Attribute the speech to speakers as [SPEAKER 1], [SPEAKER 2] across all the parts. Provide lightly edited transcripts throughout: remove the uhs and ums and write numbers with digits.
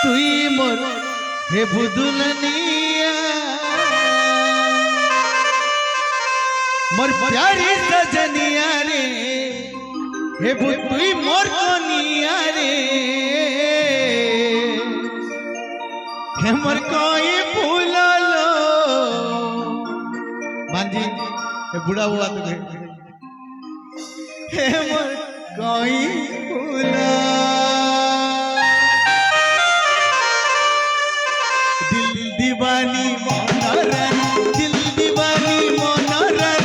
[SPEAKER 1] তুই মোর হে বুদুলনিয়া मोर प्यारी सजनिया रे हे तुई मोर कनिया रे हे मोर कोई फूललो बांजी हे बुढ़ा हुआ तो हे मोर कोई फूला दिल दीवानी मनोरन दिल दीवानी मनोरन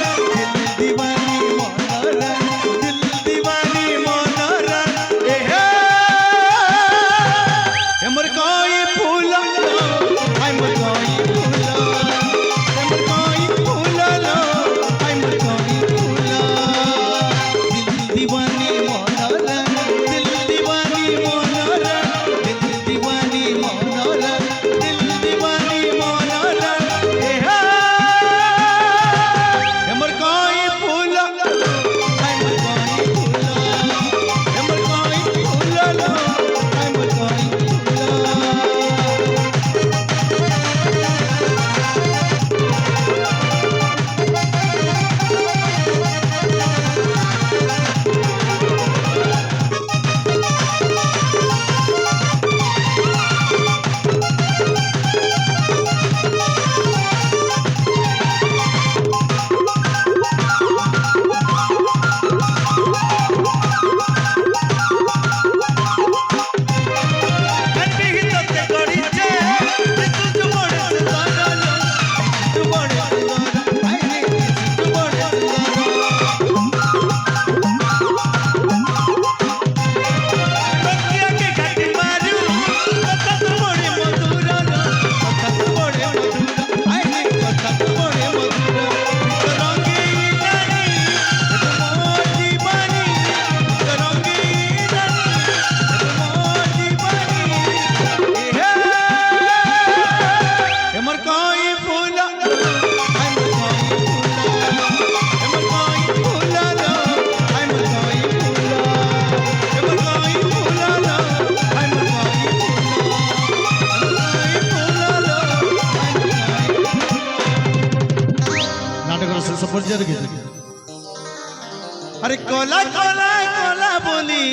[SPEAKER 1] अरे कोला कोला कोला बोली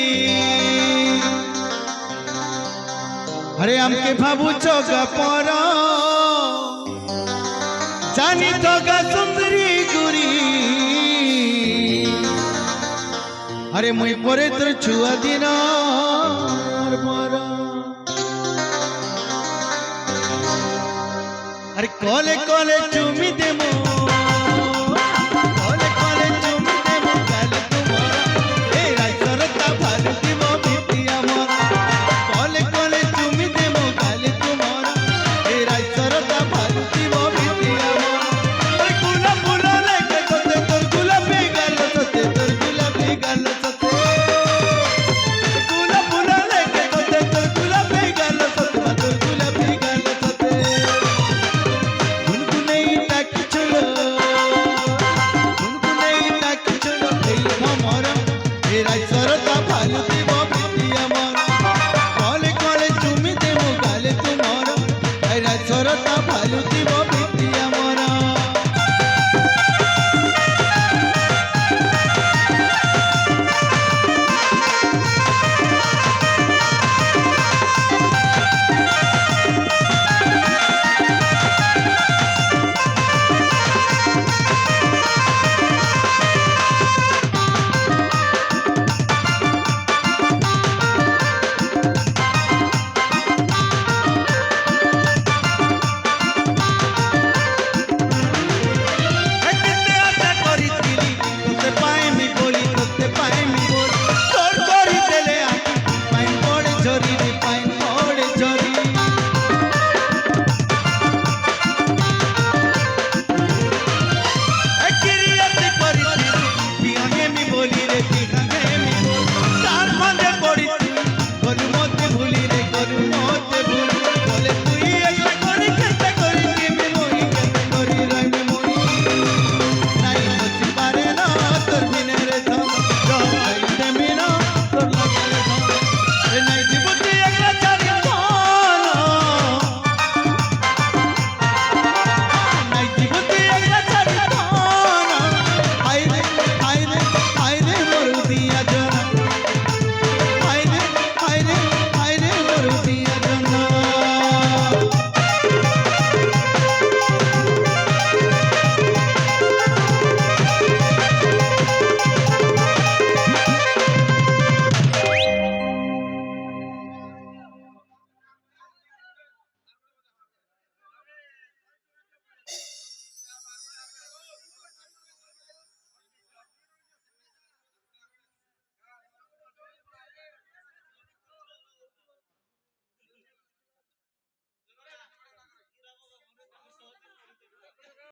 [SPEAKER 1] अरे हमके भाबू चौका पर जानी तो गा सुंदरी गुरी अरे मुई परे तोर छुआ दिन अरे कोले कोले चुमी देमो सरता भालुती